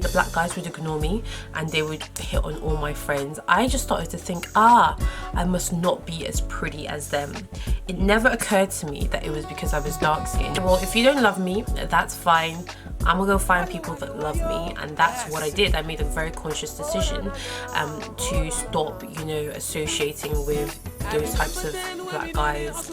the black guys would ignore me and they would hit on all my friends, I just started to think, I must not be as pretty as them. It never occurred to me that it was because I was dark skinned. Well, if you don't love me, that's fine. I'm gonna go find people that love me, and that's what I did. I made a very conscious decision to stop, you know, associating with those types of black guys.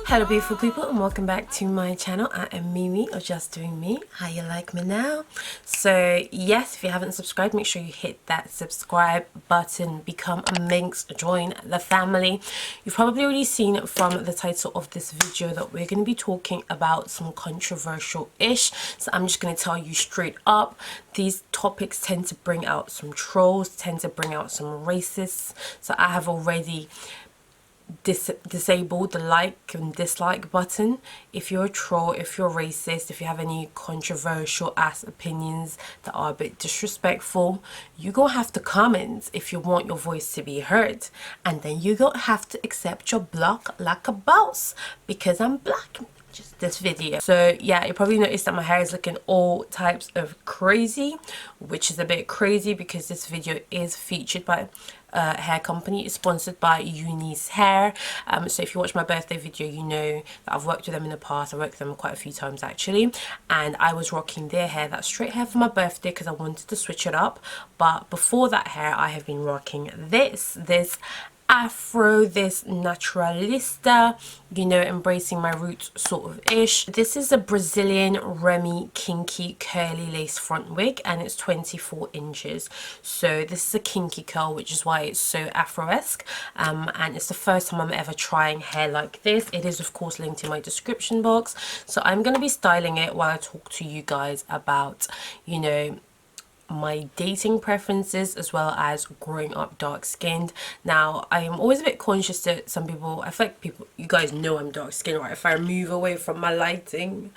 Hello beautiful people, and welcome back to my channel. I am Mimi, or Just Doing Me. How you like me now? So yes, if you haven't subscribed, make sure you hit that subscribe button, become a minx, join the family. You've probably already seen from the title of this video that we're going to be talking about some controversial ish, so I'm just going to tell you straight up, these topics tend to bring out some trolls, tend to bring out some racists. So I have already disabled the like and dislike button. If you're a troll, if you're racist, if you have any controversial ass opinions that are a bit disrespectful, you're gonna have to comment if you want your voice to be heard, and then you're gonna have to accept your block like a boss, because I'm black. Just this video. So yeah, you probably noticed that my hair is looking all types of crazy, which is a bit crazy because this video is featured by a hair company. It's sponsored by Unice hair. So if you watch my birthday video, you know that I've worked with them in the past. I worked with them quite a few times actually, and I was rocking their hair, that straight hair, for my birthday because I wanted to switch it up. But before that hair, I have been rocking this afro, this naturalista, you know, embracing my roots sort of ish. This is a Brazilian Remy Kinky Curly lace front wig, and it's 24 inches. So this is a kinky curl, which is why it's so afro-esque, and it's the first time I'm ever trying hair like this. It is of course linked in my description box, so I'm going to be styling it while I talk to you guys about, you know, my dating preferences as well as growing up dark skinned. Now I am always a bit conscious that some people, I feel like people, you guys know I'm dark skinned, right? If I move away from my lighting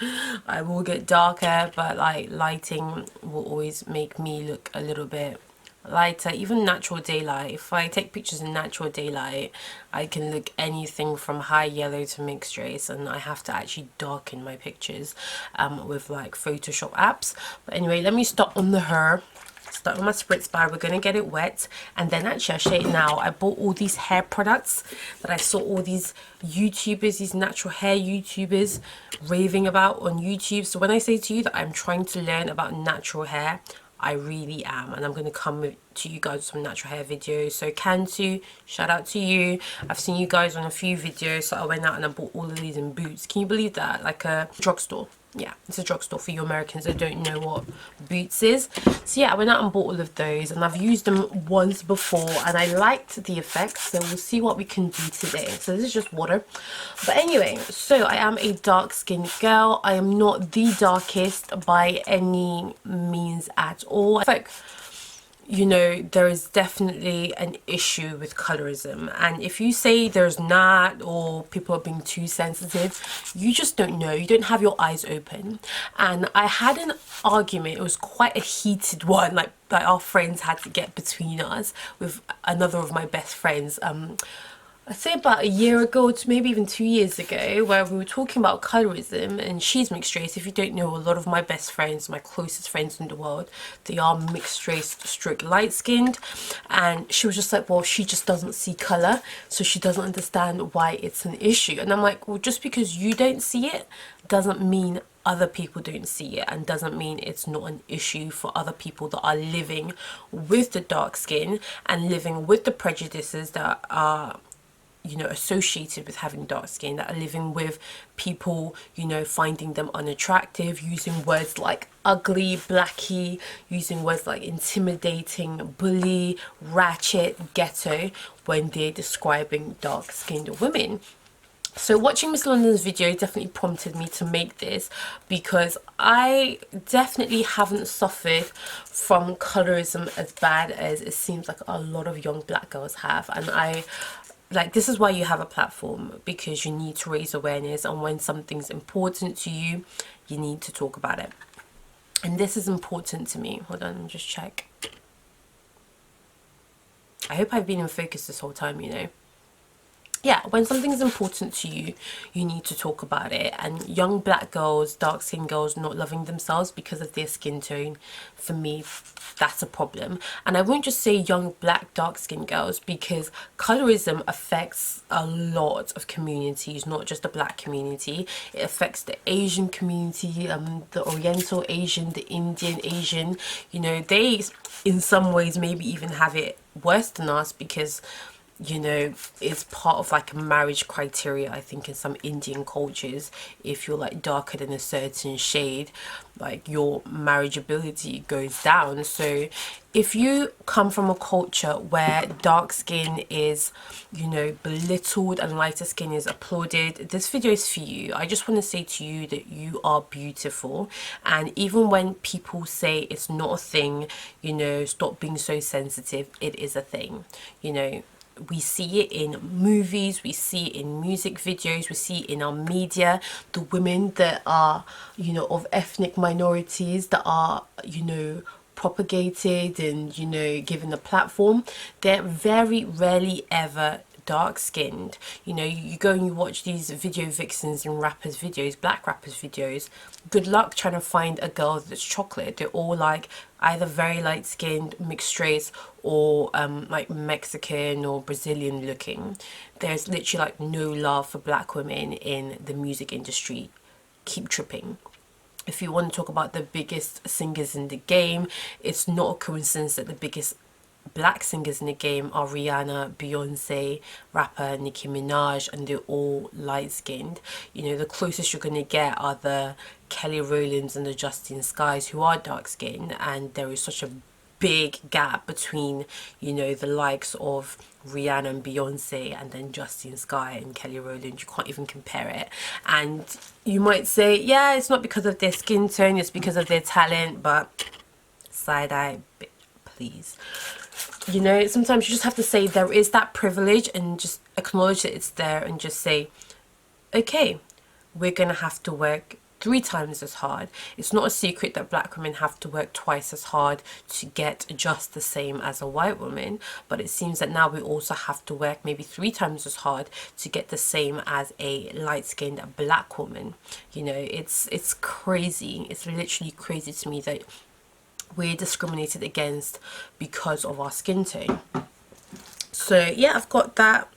I will get darker, but like lighting will always make me look a little bit lighter. Even natural daylight, if I take pictures in natural daylight, I can look anything from high yellow to mixed race, and I have to actually darken my pictures with like Photoshop apps. But anyway, let me start on the hair. Start with my spritz bar. We're gonna get it wet, and then actually I'll show you now. I bought all these hair products that I saw all these YouTubers, these natural hair YouTubers raving about on YouTube. So when I say to you that I'm trying to learn about natural hair, I really am, and I'm going to come to you guys with some natural hair videos. So Cantu, shout out to you. I've seen you guys on a few videos, so I went out and I bought all of these in Boots. Can you believe that? Like a drugstore. Yeah, it's a drugstore for you Americans that don't know what Boots is. So yeah, I went out and bought all of those, and I've used them once before and I liked the effects, so we'll see what we can do today. So this is just water. But anyway, so I am a dark skinned girl. I am not the darkest by any means at all. I feel like, you know, there is definitely an issue with colorism, and if you say there's not, or people are being too sensitive, you just don't know. You don't have your eyes open. And I had an argument, it was quite a heated one, like our friends had to get between us, with another of my best friends, I'd say about a year ago to maybe even 2 years ago, where we were talking about colorism, and she's mixed race. If you don't know, a lot of my best friends, my closest friends in the world, they are mixed race, stroke light skinned, and she was just like, well, she just doesn't see color, so she doesn't understand why it's an issue. And I'm like, well, just because you don't see it doesn't mean other people don't see it, and doesn't mean it's not an issue for other people that are living with the dark skin and living with the prejudices that are, you know, associated with having dark skin, that are living with people, you know, finding them unattractive, using words like ugly, blacky, using words like intimidating, bully, ratchet, ghetto when they're describing dark skinned women. So watching Miss London's video definitely prompted me to make this, because I definitely haven't suffered from colorism as bad as it seems like a lot of young black girls have. And like, this is why you have a platform, because you need to raise awareness, and when something's important to you, you need to talk about it. And this is important to me. Hold on, let me just check. I hope I've been in focus this whole time, you know. yeah, when something's important to you, you need to talk about it. And young black girls, dark skinned girls not loving themselves because of their skin tone, for me, that's a problem. And I won't just say young black dark skinned girls, because colorism affects a lot of communities, not just the black community. It affects the Asian community, the Oriental Asian, the Indian Asian. You know, they in some ways maybe even have it worse than us, because you know, it's part of like a marriage criteria, I think, in some Indian cultures. If you're like darker than a certain shade, like your marriageability goes down. So if you come from a culture where dark skin is, you know, belittled and lighter skin is applauded, this video is for you. I just want to say to you that you are beautiful. And even when people say it's not a thing, you know, stop being so sensitive, it is a thing. You know, we see it in movies, we see it in music videos, we see it in our media. The women that are, you know, of ethnic minorities, that are, you know, propagated and, you know, given a platform, they're very rarely ever dark skinned. You know, you go and you watch these video vixens and rappers videos, black rappers videos, good luck trying to find a girl that's chocolate. They're all like either very light skinned, mixed race, or like Mexican or Brazilian looking. There's literally like no love for black women in the music industry. Keep tripping. If you want to talk about the biggest singers in the game, it's not a coincidence that the biggest black singers in the game are Rihanna, Beyonce, rapper Nicki Minaj, and they're all light skinned. You know, the closest you're gonna get are the Kelly Rowlands and the Justin Skies, who are dark skinned, and there is such a big gap between, you know, the likes of Rihanna and Beyonce and then Justin Sky and Kelly Rowland. You can't even compare it. And you might say, yeah, it's not because of their skin tone, it's because of their talent, but side eye, please. You know, sometimes you just have to say there is that privilege and just acknowledge that it's there, and just say, okay, we're gonna have to work 3 times as hard. It's not a secret that black women have to work twice as hard to get just the same as a white woman, but it seems that now we also have to work maybe 3 times as hard to get the same as a light-skinned black woman. You know, it's crazy. It's literally crazy to me that we're discriminated against because of our skin tone. So yeah, I've got that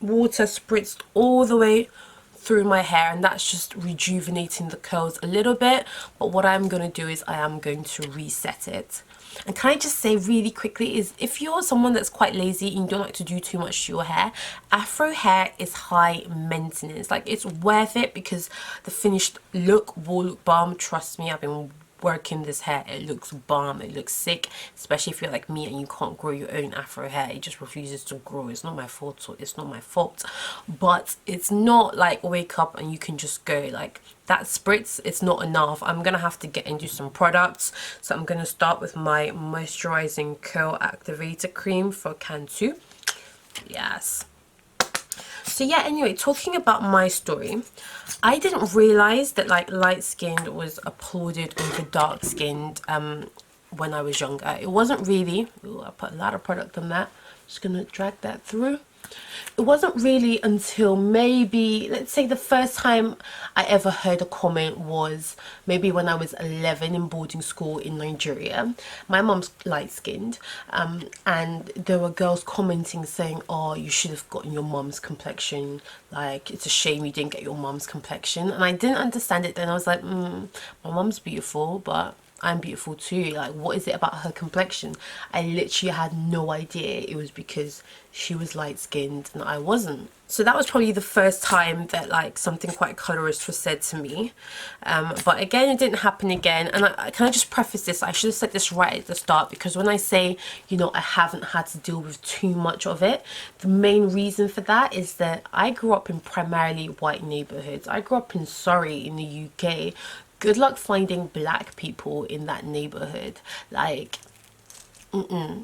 water spritzed all the way through my hair, and that's just rejuvenating the curls a little bit. But what I'm going to do is I am going to reset it. And can I just say really quickly, is if you're someone that's quite lazy and you don't like to do too much to your hair, afro hair is high maintenance. Like, it's worth it because the finished look will look bomb. Trust me, I've been working this hair. It looks bomb, it looks sick, especially if you're like me and you can't grow your own afro hair. It just refuses to grow. It's not my fault, it's not my fault, but it's not like wake up and you can just go. Like, that spritz, it's not enough. I'm gonna have to get into some products. So I'm gonna start with my moisturizing curl activator cream for Cantu. Yes. So yeah, anyway, talking about my story, I didn't realize that like light skinned was applauded over dark skinned when I was younger. It wasn't really, ooh, I put a lot of product on that. Just gonna drag that through. It wasn't really until maybe, let's say, the first time I ever heard a comment was maybe when I was 11 in boarding school in Nigeria. My mom's light-skinned, and there were girls commenting saying, oh, you should have gotten your mom's complexion. Like, it's a shame you didn't get your mom's complexion. And I didn't understand it then. I was like, my mom's beautiful, but I'm beautiful too. Like, what is it about her complexion? I literally had no idea it was because she was light skinned and I wasn't. So that was probably the first time that like something quite colorist was said to me. But again, it didn't happen again. And can I just preface this? I should have said this right at the start, because when I say, you know, I haven't had to deal with too much of it, the main reason for that is that I grew up in primarily white neighborhoods. I grew up in Surrey in the UK. Good luck finding black people in that neighborhood. Like,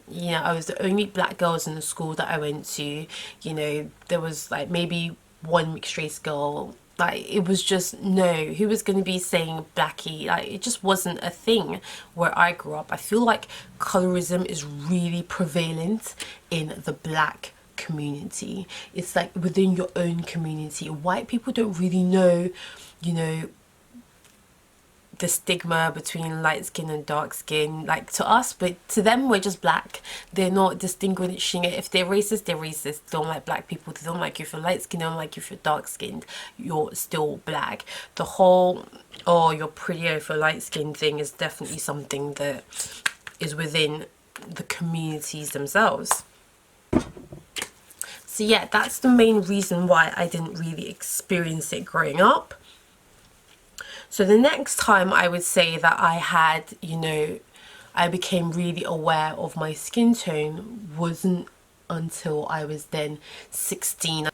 yeah, I was the only black girls in the school that I went to. You know, there was like maybe one mixed race girl. Like, it was just, no, who was going to be saying blackie? Like, it just wasn't a thing where I grew up. I feel like colorism is really prevalent in the black community. It's like within your own community. White people don't really know, you know, the stigma between light skin and dark skin, like to us, but to them we're just black. They're not distinguishing it. If they're racist, they're racist. They don't like black people. They don't like you if you're light skinned. They don't like you if you're dark skinned. You're still black. The whole, oh, you're prettier if you're light skinned thing is definitely something that is within the communities themselves. So yeah, that's the main reason why I didn't really experience it growing up. So the next time I would say that I had, you know, I became really aware of my skin tone wasn't until I was then 16.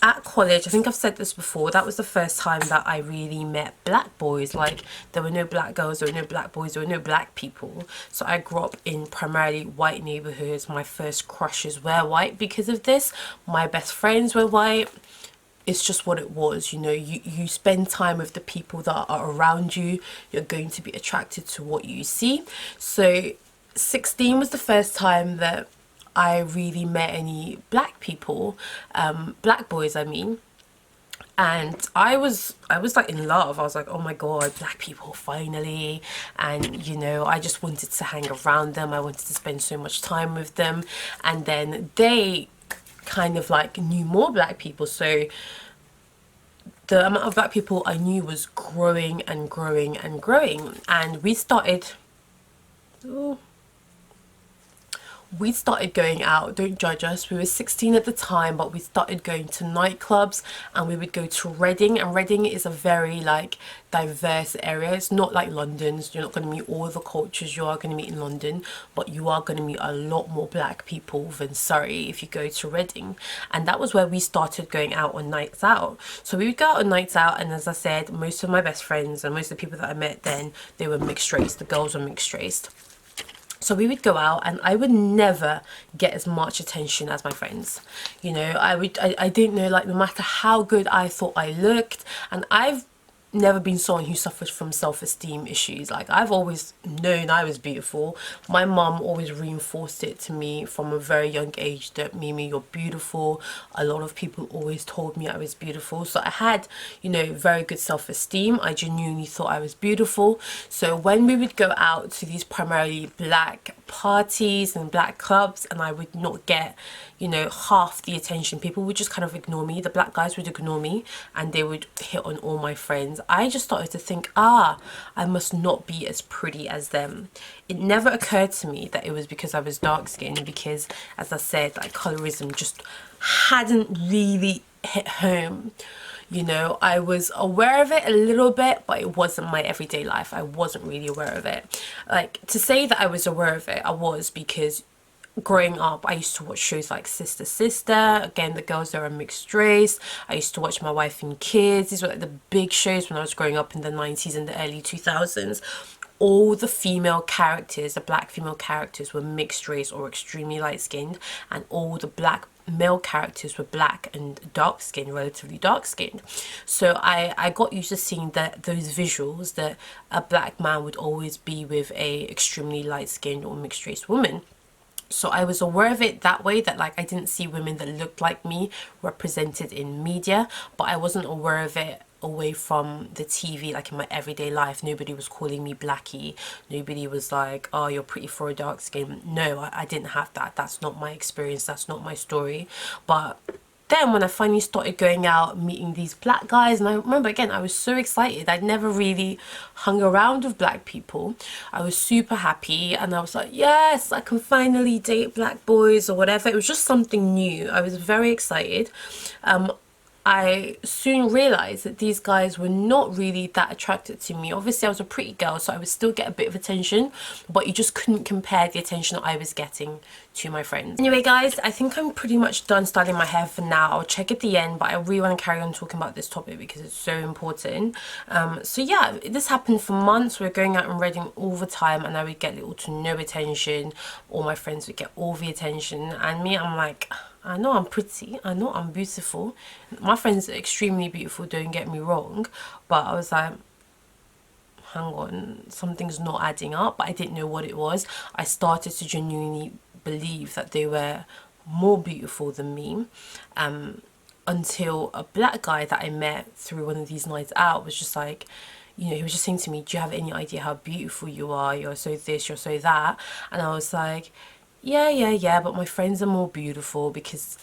At college, I think I've said this before, that was the first time that I really met black boys. Like, there were no black girls, there were no black boys, there were no black people. So I grew up in primarily white neighborhoods. My first crushes were white because of this. My best friends were white. It's just what it was, you know. You spend time with the people that are around you, you're going to be attracted to what you see. So 16 was the first time that I really met any black people, black boys I mean. And I was like in love. I was like, oh my god, black people, finally. And you know, I just wanted to hang around them. I wanted to spend so much time with them. And then they kind of like knew more black people, so the amount of black people I knew was growing and growing and growing. And we started going out. Don't judge us, we were 16 at the time, but we started going to nightclubs, and we would go to Reading. And Reading is a very like diverse area. It's not like London, so you're not going to meet all the cultures you are going to meet in London, but you are going to meet a lot more black people than Surrey if you go to Reading. And that was where we started going out on nights out. So we would go out on nights out, and as I said, most of my best friends and most of the people that I met then, they were mixed race. The girls were mixed race. So we would go out, and I would never get as much attention as my friends. You know, I didn't know, like, no matter how good I thought I looked, and I've never been someone who suffers from self-esteem issues. Like, I've always known I was beautiful. My mum always reinforced it to me from a very young age that, Mimi, you're beautiful. A lot of people always told me I was beautiful. So I had, you know, very good self-esteem. I genuinely thought I was beautiful. So when we would go out to these primarily black parties and black clubs, and I would not get, you know, half the attention, people would just kind of ignore me. The black guys would ignore me, and they would hit on all my friends. I just started to think, I must not be as pretty as them. It never occurred to me that it was because I was dark skinned, because, as I said, like, colorism just hadn't really hit home. You know, I was aware of it a little bit, but it wasn't my everyday life. I wasn't really aware of it. Like, to say that I was aware of it, I was, because growing up I used to watch shows like Sister Sister. Again, the girls there are mixed race. I used to watch My Wife and Kids. These were like the big shows when I was growing up in the 90s and the early 2000s. All the female characters, the black female characters, were mixed race or extremely light skinned, and all the black male characters were black and dark skinned, relatively dark skinned. So I got used to seeing those visuals, that a black man would always be with a extremely light skinned or mixed race woman. So I was aware of it that way, that like I didn't see women that looked like me represented in media, but I wasn't aware of it away from the TV. Like, in my everyday life, nobody was calling me blackie. Nobody was like, oh, you're pretty for a dark skin. No, I didn't have that. That's not my experience. That's not my story. But then when I finally started going out, meeting these black guys, and I remember, again, I was so excited. I'd never really hung around with black people. I was super happy, and I was like, yes, I can finally date black boys or whatever. It was just something new. I was very excited. I soon realised that these guys were not really that attracted to me. Obviously, I was a pretty girl, so I would still get a bit of attention, but you just couldn't compare the attention that I was getting to my friends. Anyway, guys, I think I'm pretty much done styling my hair for now. I'll check at the end, but I really want to carry on talking about this topic because it's so important. So yeah, this happened for months. We were going out and Reading all the time, and I would get little to no attention. All my friends would get all the attention, and me, I'm like, I know I'm pretty, I know I'm beautiful. My friends are extremely beautiful, don't get me wrong, but I was like, hang on, something's not adding up. But I didn't know what it was. I started to genuinely believe that they were more beautiful than me, until a black guy that I met through one of these nights out was just like, you know, he was just saying to me, do you have any idea how beautiful you are? You're so this, you're so that. And I was like, yeah, but my friends are more beautiful, because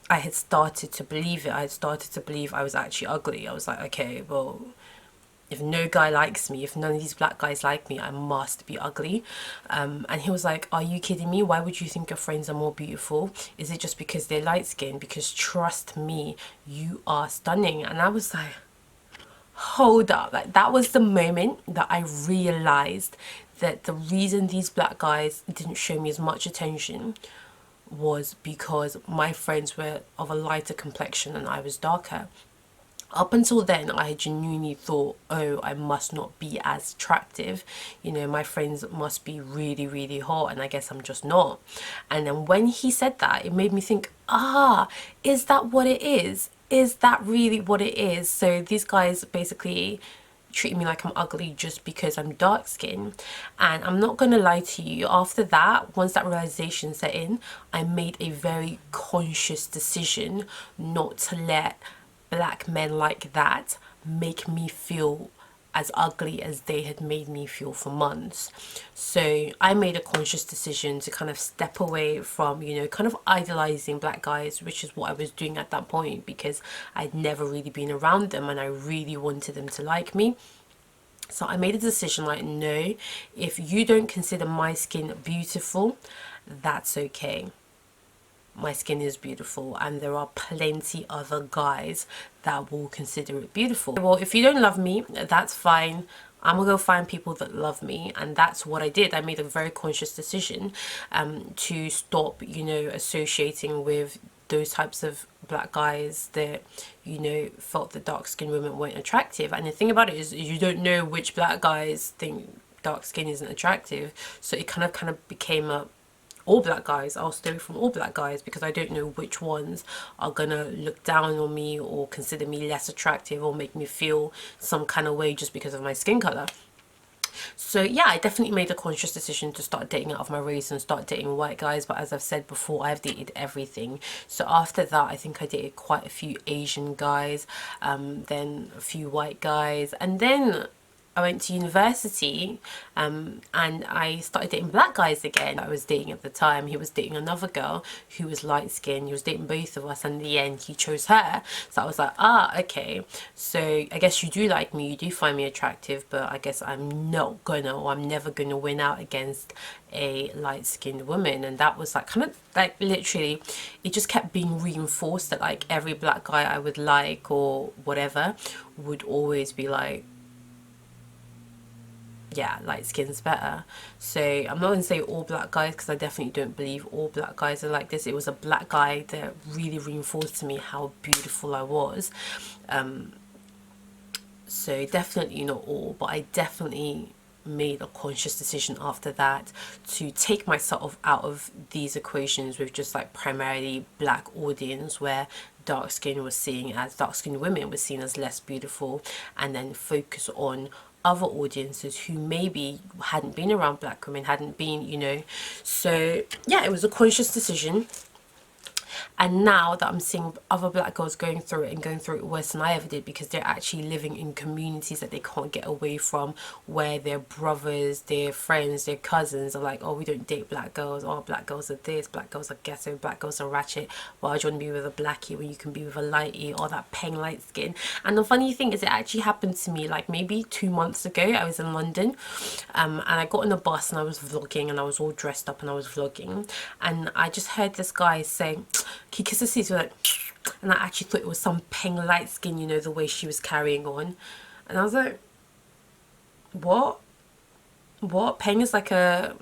I had started to believe it. I had started to believe I was actually ugly. I was like, okay, well, if no guy likes me, if none of these black guys like me, I must be ugly. And he was like, are you kidding me? Why would you think your friends are more beautiful? Is it just because they're light skinned? Because trust me, you are stunning. And I was like, hold up. Like, that was the moment that I realized that the reason these black guys didn't show me as much attention was because my friends were of a lighter complexion and I was darker. Up until then, I genuinely thought, oh, I must not be as attractive. You know, my friends must be really, really hot, and I guess I'm just not. And then when he said that, it made me think, is that what it is? Is that really what it is? So these guys basically treating me like I'm ugly just because I'm dark skinned. And I'm not gonna lie to you, after that, once that realization set in, I made a very conscious decision not to let black men like that make me feel as ugly as they had made me feel for months. So I made a conscious decision to kind of step away from, you know, kind of idolizing black guys, which is what I was doing at that point, because I'd never really been around them and I really wanted them to like me. So I made a decision like, no, if you don't consider my skin beautiful, that's okay. My skin is beautiful, and there are plenty other guys that will consider it beautiful. Well, if you don't love me, that's fine. I'm gonna go find people that love me, and that's what I did. I made a very conscious decision to stop, you know, associating with those types of black guys that, you know, felt that dark skinned women weren't attractive. And the thing about it is you don't know which black guys think dark skin isn't attractive, so it kind of became a all black guys. I'll stay away from all black guys because I don't know which ones are gonna look down on me or consider me less attractive or make me feel some kind of way just because of my skin color. So yeah, I definitely made a conscious decision to start dating out of my race and start dating white guys. But as I've said before, I've dated everything. So after that, I think I dated quite a few Asian guys, then a few white guys, and then I went to university, and I started dating black guys again. I was dating at the time, he was dating another girl who was light skinned. He was dating both of us, and in the end he chose her. So I was like, okay, so I guess you do like me, you do find me attractive, but I guess I'm never gonna win out against a light skinned woman. And that was like kind of like literally, it just kept being reinforced that like every black guy I would like or whatever would always be like, yeah, light skin's better. So I'm not going to say all black guys, because I definitely don't believe all black guys are like this. It was a black guy that really reinforced to me how beautiful I was. So definitely not all, but I definitely made a conscious decision after that to take myself out of these equations with just like primarily black audience, where dark skin dark skinned women were seen as less beautiful, and then focus on other audiences who maybe hadn't been around black women, hadn't been, you know. So yeah, it was a conscious decision. And now that I'm seeing other black girls going through it and going through it worse than I ever did, because they're actually living in communities that they can't get away from, where their brothers, their friends, their cousins are like, oh, we don't date black girls, oh, black girls are this, black girls are ghetto, black girls are ratchet, why do you want to be with a blackie when you can be with a lightie, or that peng light skin? And the funny thing is, it actually happened to me like maybe 2 months ago. I was in London, and I got on a bus and I was vlogging, and I was all dressed up and I was vlogging, and I just heard this guy saying, he kissed her teeth, like, and I actually thought it was some peng light skin, you know, the way she was carrying on. And I was like, what peng is like a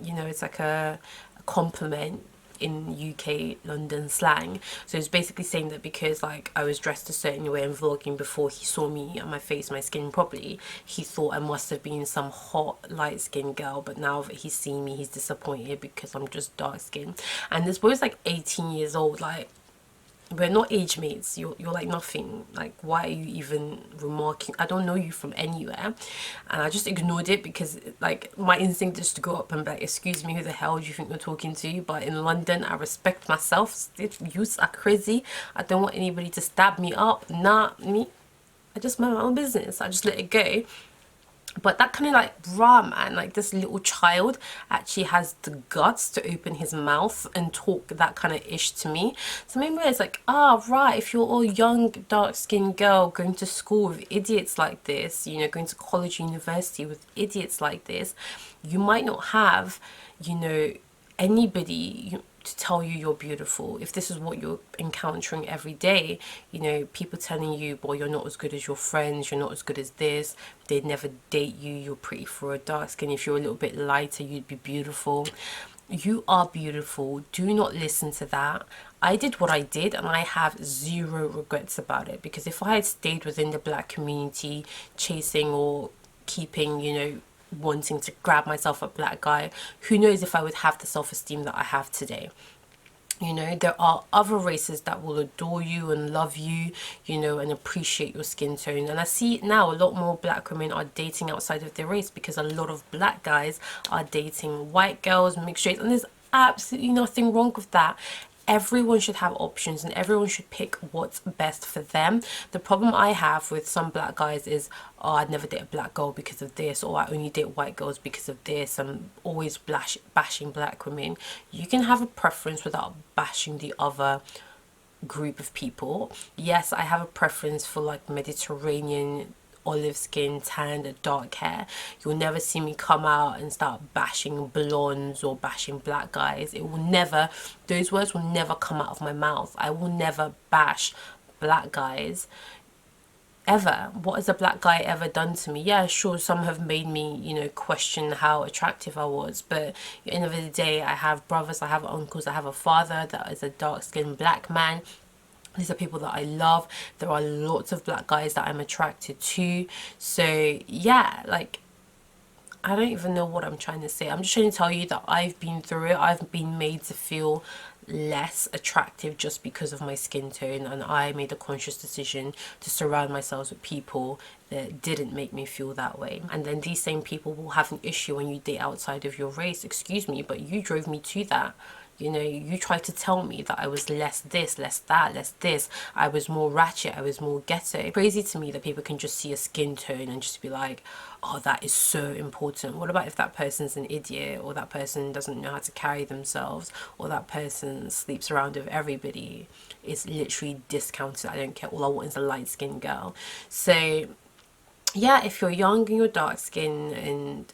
you know, it's like a compliment in UK London slang. So it's basically saying that because like I was dressed a certain way and vlogging before he saw me and my face, my skin properly, he thought I must have been some hot light skinned girl, but now that he's seen me, he's disappointed because I'm just dark skinned. And this boy's like 18 years old. Like, we're not age mates. You're like nothing. Like, why are you even remarking? I don't know you from anywhere. And I just ignored it because like my instinct is to go up and be like, excuse me, who the hell do you think you're talking to? But in London, I respect myself. Youths are crazy. I don't want anybody to stab me up. Nah, me, I just mind my own business. I just let it go. But that kind of like, rah, man, like this little child actually has the guts to open his mouth and talk that kind of ish to me. So maybe it's like, ah, right, if you're all young, dark-skinned girl going to school with idiots like this, you know, going to college, university with idiots like this, you might not have, you know, anybody to tell you you're beautiful. If this is what you're encountering every day, you know, people telling you, well, you're not as good as your friends, you're not as good as this, they'd never date you, you're pretty for a dark skin, if you're a little bit lighter you'd be beautiful. You are beautiful. Do not listen to that. I did what I did and I have zero regrets about it, because if I had stayed within the black community chasing or keeping, you know, wanting to grab myself a black guy, who knows if I would have the self-esteem that I have today. You know, there are other races that will adore you and love you, you know, and appreciate your skin tone. And I see now a lot more black women are dating outside of their race, because a lot of black guys are dating white girls, mixed race, and there's absolutely nothing wrong with that. Everyone should have options and everyone should pick what's best for them. The problem I have with some black guys is, oh, I'd never date a black girl because of this, or I only date white girls because of this. I'm always bashing black women. You can have a preference without bashing the other group of people. Yes, I have a preference for like Mediterranean, olive skin, tanned, dark hair. You'll never see me come out and start bashing blondes or bashing black guys. It will never, those words will never come out of my mouth. I will never bash black guys ever. What has a black guy ever done to me? Yeah, sure, some have made me, you know, question how attractive I was, but at the end of the day, I have brothers, I have uncles, I have a father that is a dark-skinned black man. These are people that I love. There are lots of black guys that I'm attracted to. So yeah, like, I don't even know what I'm trying to say. I'm just trying to tell you that I've been through it. I've been made to feel less attractive just because of my skin tone, and I made a conscious decision to surround myself with people that didn't make me feel that way. And then these same people will have an issue when you date outside of your race. Excuse me, but you drove me to that. You know, you tried to tell me that I was less this, less that, less this. I was more ratchet, I was more ghetto. Crazy to me that people can just see a skin tone and just be like, oh, that is so important. What about if that person's an idiot, or that person doesn't know how to carry themselves, or that person sleeps around with everybody? It's literally discounted. I don't care. All I want is a light-skinned girl. So yeah, if you're young and you're dark skinned and,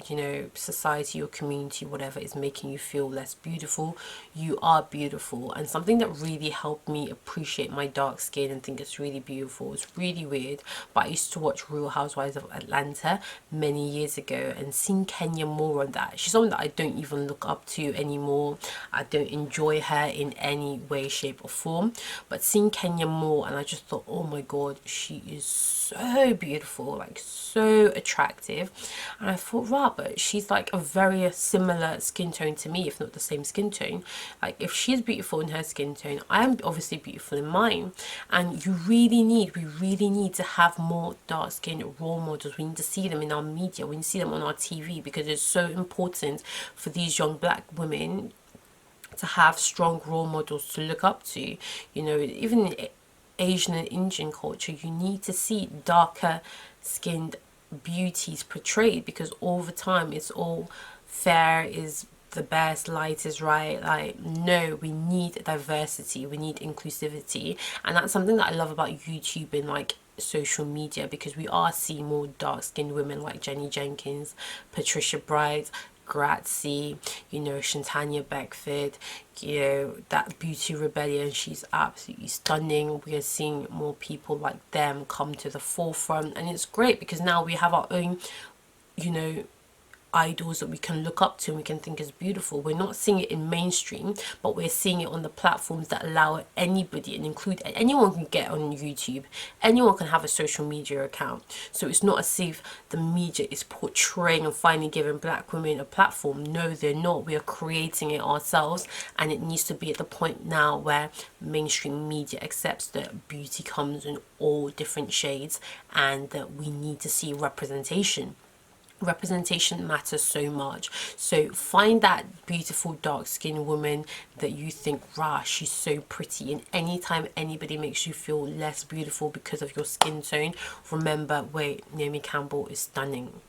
you know, society or community, whatever, is making you feel less beautiful, you are beautiful. And something that really helped me appreciate my dark skin and think it's really beautiful, it's really weird, but I used to watch Real Housewives of Atlanta many years ago and seen Kenya more on that. She's someone that I don't even look up to anymore. I don't enjoy her in any way, shape or form, but seeing Kenya more, and I just thought, oh my god, she is so beautiful, like so attractive. And I thought, right, but she's like a very similar skin tone to me, if not the same skin tone. Like, if she's beautiful in her skin tone, I'm obviously beautiful in mine. And we really need to have more dark skinned role models. We need to see them in our media, we need to see them on our TV, because it's so important for these young black women to have strong role models to look up to. You know, even in Asian and Indian culture, you need to see darker skinned beauties portrayed, because all the time it's all fair is the best, light is right. Like, no, we need diversity, we need inclusivity. And that's something that I love about YouTube and like social media, because we are seeing more dark-skinned women like Jenny Jenkins, Patricia Bright, Grazie, you know, Shantanya Beckford, you know, that Beauty Rebellion, she's absolutely stunning. We are seeing more people like them come to the forefront, and it's great because now we have our own, you know, idols that we can look up to and we can think is beautiful. We're not seeing it in mainstream, but we're seeing it on the platforms that allow anybody, and include anyone can get on YouTube, anyone can have a social media account. So it's not as if the media is portraying and finally giving black women a platform. No, they're not. We are creating it ourselves, and it needs to be at the point now where mainstream media accepts that beauty comes in all different shades, and that we need to see representation. Representation matters so much. So find that beautiful dark skinned woman that you think, rah, she's so pretty, and anytime anybody makes you feel less beautiful because of your skin tone, remember, wait, Naomi Campbell is stunning.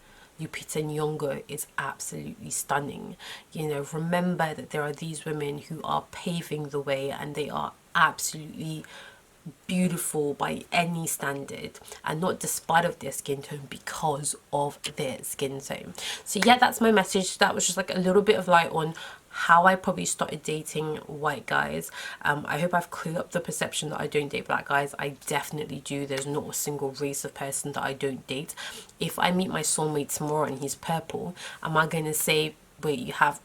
Lupita Nyong'o is absolutely stunning. You know, remember that there are these women who are paving the way, and they are absolutely beautiful by any standard, and not despite of their skin tone, because of their skin tone. So yeah, that's my message. That was just like a little bit of light on how I probably started dating white guys. I hope I've cleared up the perception that I don't date black guys. I definitely do. There's not a single race of person that I don't date. If I meet my soulmate tomorrow and he's purple, am I going to say, wait, you have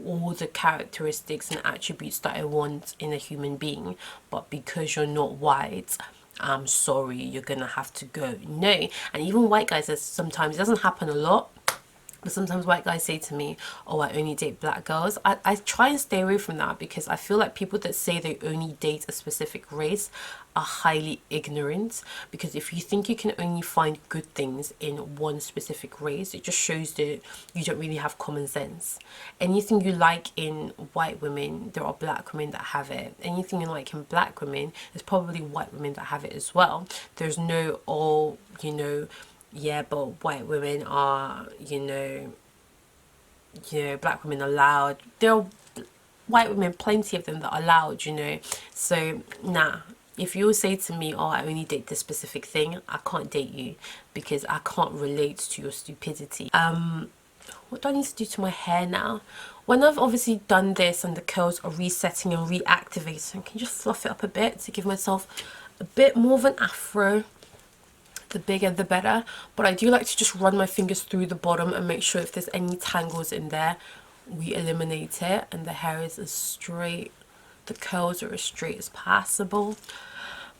all the characteristics and attributes that I want in a human being, but because you're not white, I'm sorry, you're gonna have to go? No. And even white guys, sometimes, it doesn't happen a lot, but sometimes white guys say to me, oh, I only date black girls. I try and stay away from that, because I feel like people that say they only date a specific race are highly ignorant. Because if you think you can only find good things in one specific race, it just shows that you don't really have common sense. Anything you like in white women, there are black women that have it. Anything you like in black women, there's probably white women that have it as well. There's no, oh, you know, yeah, but white women are, you know, black women are loud. There are white women, plenty of them, that are loud, you know. So nah, if you say to me, oh, I only date this specific thing, I can't date you, because I can't relate to your stupidity. What do I need to do to my hair now? When I've obviously done this and the curls are resetting and reactivating, can you just fluff it up a bit to give myself a bit more of an afro? The bigger the better, but I do like to just run my fingers through the bottom and make sure if there's any tangles in there, we eliminate it, and the hair is as straight, the curls are as straight as possible.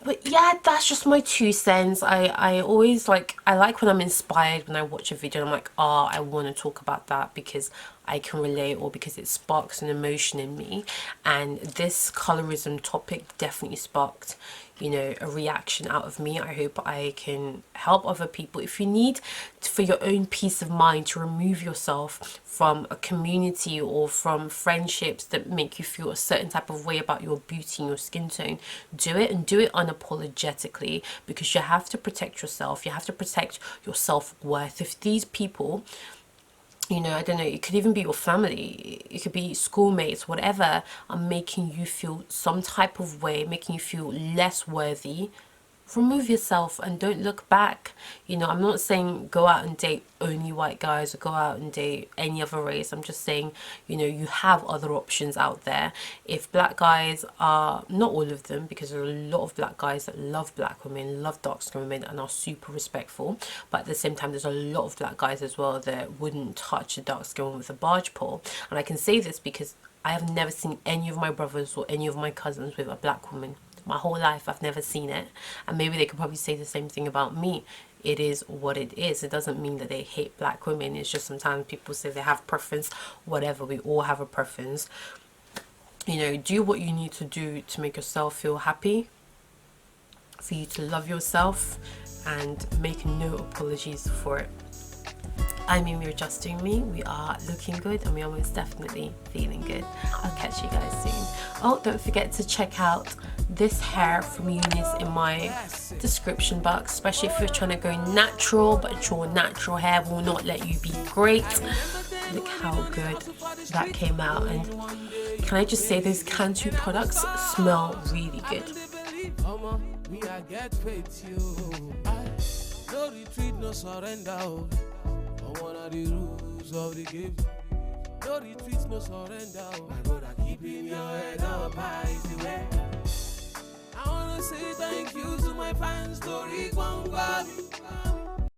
But yeah, that's just my 2 cents. I always like when I'm inspired, when I watch a video and I'm like, oh, I want to talk about that because I can relate, or because it sparks an emotion in me. And this colorism topic definitely sparked, you know, a reaction out of me. I hope I can help other people. If you need, for your own peace of mind, to remove yourself from a community or from friendships that make you feel a certain type of way about your beauty and your skin tone, do it, and do it unapologetically, because you have to protect yourself. You have to protect your self-worth. If these people, you know, I don't know, it could even be your family, it could be schoolmates, whatever, are making you feel some type of way, making you feel less worthy, remove yourself and don't look back. You know, I'm not saying go out and date only white guys or go out and date any other race. I'm just saying, you know, you have other options out there. If black guys are, not all of them, because there are a lot of black guys that love black women, love dark skinned women, and are super respectful, but at the same time there's a lot of black guys as well that wouldn't touch a dark skinned woman with a barge pole. And I can say this because I have never seen any of my brothers or any of my cousins with a black woman. My whole life I've never seen it, and maybe they could probably say the same thing about me. It is what it is. It doesn't mean that they hate black women. It's just sometimes people say they have preference, whatever. We all have a preference. You know, do what you need to do to make yourself feel happy, for you to love yourself, and make no apologies for it. I mean, we're just doing me. We are looking good, and we are most definitely feeling good. I'll catch you guys soon. Oh, don't forget to check out this hair from Unice in my description box, especially if you're trying to go natural, but your natural hair will not let you be great. Look how good that came out. And can I just say, those Cantu products smell really good. One of the rules of the game. No retreat, no surrender. My brother, keeping your head up high is the way. I wanna say thank you to my fans, Story Kwangwa.